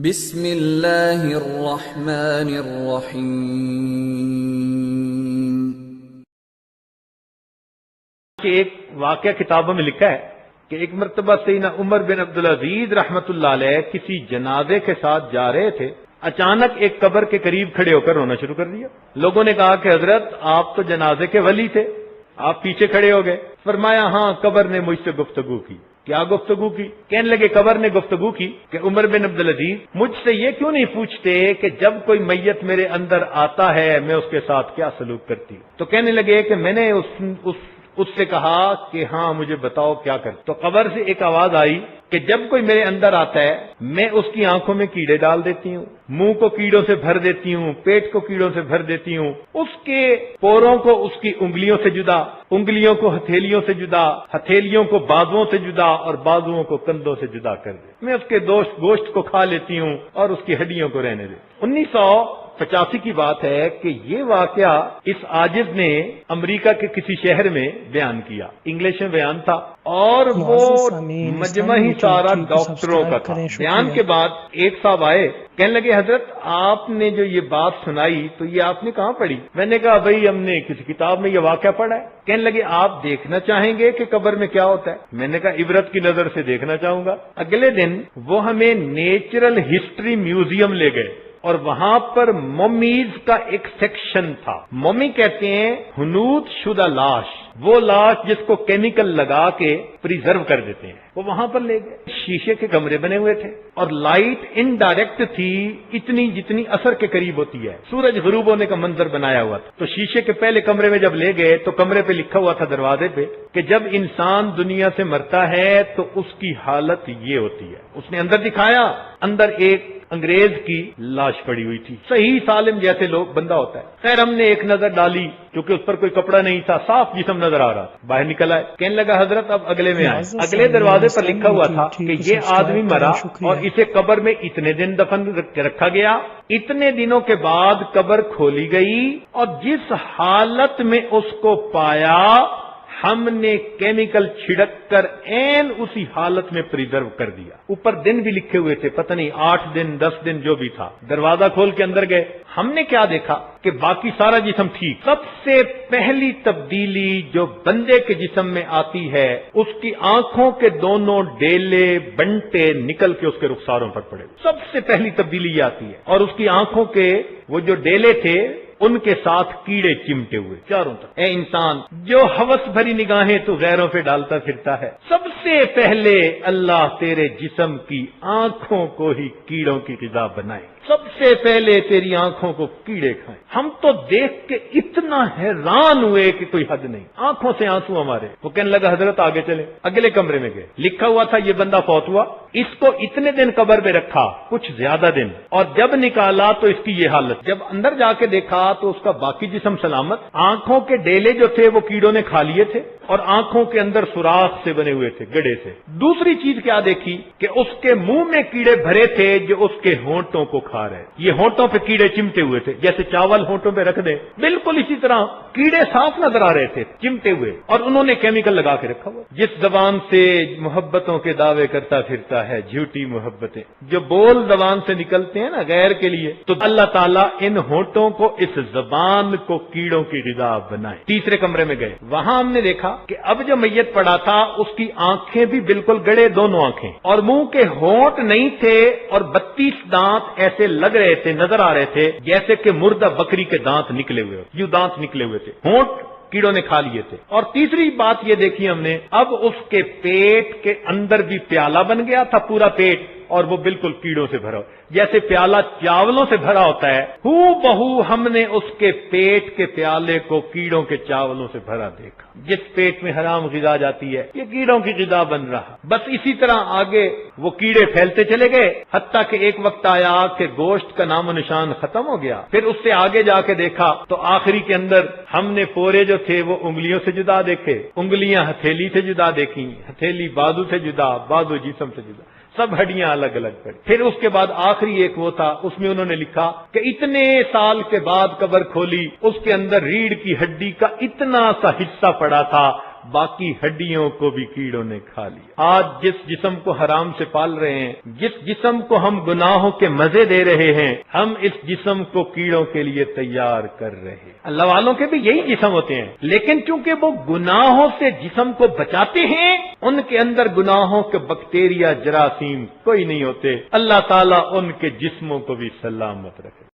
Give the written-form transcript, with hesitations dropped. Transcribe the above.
بسم اللہ الرحمن الرحیم۔ کہ ایک واقعہ کتابوں میں لکھا ہے کہ ایک مرتبہ سیدنا عمر بن عبدالعزیز رحمت اللہ علیہ کسی جنازے کے ساتھ جا رہے تھے، اچانک ایک قبر کے قریب کھڑے ہو کر رونا شروع کر دیا۔ لوگوں نے کہا کہ حضرت آپ تو جنازے کے ولی تھے، آپ پیچھے کھڑے ہو گئے۔ فرمایا ہاں، قبر نے مجھ سے گفتگو کی۔ کیا گفتگو کی؟ کہنے لگے قبر نے گفتگو کی کہ عمر بن عبدالعزیز مجھ سے یہ کیوں نہیں پوچھتے کہ جب کوئی میت میرے اندر آتا ہے میں اس کے ساتھ کیا سلوک کرتی ہوں؟ تو کہنے لگے کہ میں نے اس سے کہا کہ ہاں مجھے بتاؤ کیا کر۔ تو قبر سے ایک آواز آئی کہ جب کوئی میرے اندر آتا ہے میں اس کی آنکھوں میں کیڑے ڈال دیتی ہوں، منہ کو کیڑوں سے بھر دیتی ہوں، پیٹ کو کیڑوں سے بھر دیتی ہوں، اس کے پوروں کو اس کی انگلیوں سے جدا، انگلیوں کو ہتھیلیوں سے جدا، ہتھیلیوں کو بازوؤں سے جدا اور بازوؤں کو کندھوں سے جدا کر دے۔ میں اس کے گوشت کو کھا لیتی ہوں اور اس کی ہڈیوں کو رہنے دے۔ 1985 کی بات ہے کہ یہ واقعہ اس عاجز نے امریکہ کے کسی شہر میں بیان کیا، انگلش میں بیان تھا اور وہ مجمع ہی سارا ڈاکٹروں کا تھا۔ بیان کے بعد ایک صاحب آئے، کہنے لگے حضرت آپ نے جو یہ بات سنائی تو یہ آپ نے کہاں پڑھی؟ میں نے کہا بھائی ہم نے کسی کتاب میں یہ واقعہ پڑھا ہے۔ کہنے لگے آپ دیکھنا چاہیں گے کہ قبر میں کیا ہوتا ہے؟ میں نے کہا عبرت کی نظر سے دیکھنا چاہوں گا۔ اگلے دن وہ ہمیں نیچرل ہسٹری میوزیم لے گئے اور وہاں پر مومیز کا ایک سیکشن تھا۔ مومی کہتے ہیں ہنود شدہ لاش، وہ لاش جس کو کیمیکل لگا کے پریزرو کر دیتے ہیں، وہ وہاں پر لے گئے۔ شیشے کے کمرے بنے ہوئے تھے اور لائٹ انڈائریکٹ تھی، اتنی جتنی اثر کے قریب ہوتی ہے، سورج غروب ہونے کا منظر بنایا ہوا تھا۔ تو شیشے کے پہلے کمرے میں جب لے گئے تو کمرے پہ لکھا ہوا تھا دروازے پہ کہ جب انسان دنیا سے مرتا ہے تو اس کی حالت یہ ہوتی ہے۔ اس نے اندر دکھایا، اندر ایک انگریز کی لاش پڑی ہوئی تھی، صحیح سالم جیسے لوگ بندہ ہوتا ہے۔ خیر ہم نے ایک نظر ڈالی، کیونکہ اس پر کوئی کپڑا نہیں تھا، صاف جسم نظر آ رہا تھا۔ باہر نکل آئے، کہنے لگا حضرت اب اگلے میں آئے۔ اگلے دروازے پر لکھا ہوا تھا کہ یہ آدمی مرا اور اسے قبر میں اتنے دن دفن رکھا گیا، اتنے دنوں کے بعد قبر کھولی گئی اور جس حالت میں اس کو پایا ہم نے کیمیکل چھڑک کر عین اسی حالت میں پریزرو کر دیا۔ اوپر دن بھی لکھے ہوئے تھے، پتہ نہیں 8 دن 10 دن جو بھی تھا۔ دروازہ کھول کے اندر گئے، ہم نے کیا دیکھا کہ باقی سارا جسم ٹھیک۔ سب سے پہلی تبدیلی جو بندے کے جسم میں آتی ہے، اس کی آنکھوں کے دونوں ڈیلے بنٹے نکل کے اس کے رخساروں پر پڑے، سب سے پہلی تبدیلی یہ آتی ہے۔ اور اس کی آنکھوں کے وہ جو ڈیلے تھے ان کے ساتھ کیڑے چمٹے ہوئے چاروں طرف۔ اے انسان، جو ہوس بھری نگاہیں تو غیروں پہ ڈالتا پھرتا ہے، سب سے پہلے اللہ تیرے جسم کی آنکھوں کو ہی کیڑوں کی غذا بنائے، سب سے پہلے تیری آنکھوں کو کیڑے کھائیں۔ ہم تو دیکھ کے اتنا حیران ہوئے کہ کوئی حد نہیں، آنکھوں سے آنسو ہمارے۔ وہ کہنے لگا حضرت آگے چلے، اگلے کمرے میں گئے، لکھا ہوا تھا یہ بندہ فوت ہوا، اس کو اتنے دن قبر میں رکھا، کچھ زیادہ دن، اور جب نکالا تو اس کی یہ حالت۔ جب اندر جا کے دیکھا تو اس کا باقی جسم سلامت، آنکھوں کے ڈیلے جو تھے وہ کیڑوں نے کھا لیے تھے اور آنکھوں کے اندر سوراخ سے بنے ہوئے تھے، گڑے سے۔ دوسری چیز کیا دیکھی کہ اس کے منہ میں کیڑے بھرے تھے جو اس کے ہونٹوں کو کھا رہے، یہ ہونٹوں پہ کیڑے چمٹے ہوئے تھے، جیسے چاول ہونٹوں پہ رکھ دیں بالکل اسی طرح کیڑے صاف نظر آ رہے تھے چمٹے ہوئے، اور انہوں نے کیمیکل لگا کے رکھا ہوا۔ جس زبان سے محبتوں کے دعوے کرتا پھرتا ہے، جھوٹی محبتیں جو بول زبان سے نکلتے ہیں نا غیر کے لیے، تو اللہ تعالیٰ ان ہونٹوں کو، اس زبان کو کیڑوں کی غذا بنائے۔ تیسرے کمرے میں گئے، وہاں ہم نے دیکھا کہ اب جو میت پڑا تھا اس کی آنکھیں بھی بالکل گڑے، دونوں آنکھیں، اور منہ کے ہونٹ نہیں تھے، اور 32 دانت ایسے لگ رہے تھے، نظر آ رہے تھے جیسے کہ مردہ بکری کے دانت نکلے ہوئے، یوں دانت نکلے ہوئے تھے، ہونٹ کیڑوں نے کھا لیے تھے۔ اور تیسری بات یہ دیکھی ہم نے، اب اس کے پیٹ کے اندر بھی پیالہ بن گیا تھا، پورا پیٹ، اور وہ بالکل کیڑوں سے بھرا، جیسے پیالہ چاولوں سے بھرا ہوتا ہے، ہو بہو ہم نے اس کے پیٹ کے پیالے کو کیڑوں کے چاولوں سے بھرا دیکھا۔ جس پیٹ میں حرام غذا جاتی ہے یہ کیڑوں کی غذا بن رہا۔ بس اسی طرح آگے وہ کیڑے پھیلتے چلے گئے، حتیٰ کہ ایک وقت آیا کہ گوشت کا نام و نشان ختم ہو گیا۔ پھر اس سے آگے جا کے دیکھا تو آخری کے اندر ہم نے پورے جو تھے وہ انگلیوں سے جدا دیکھے، انگلیاں ہتھیلی سے جدا دیکھی، ہتھیلی بازو سے جدا، بازو جسم سے جدا، سب ہڈیاں الگ الگ پڑی۔ پھر اس کے بعد آخری ایک وہ تھا، اس میں انہوں نے لکھا کہ اتنے سال کے بعد قبر کھولی، اس کے اندر ریڑھ کی ہڈی کا اتنا سا حصہ پڑا تھا باقی ہڈیوں کو بھی کیڑوں نے کھا لیا۔ آج جس جسم کو حرام سے پال رہے ہیں، جس جسم کو ہم گناہوں کے مزے دے رہے ہیں، ہم اس جسم کو کیڑوں کے لیے تیار کر رہے ہیں۔ اللہ والوں کے بھی یہی جسم ہوتے ہیں، لیکن چونکہ وہ گناہوں سے جسم کو بچاتے ہیں، ان کے اندر گناہوں کے بیکٹیریا جراثیم کوئی نہیں ہوتے۔ اللہ تعالیٰ ان کے جسموں کو بھی سلامت رکھے۔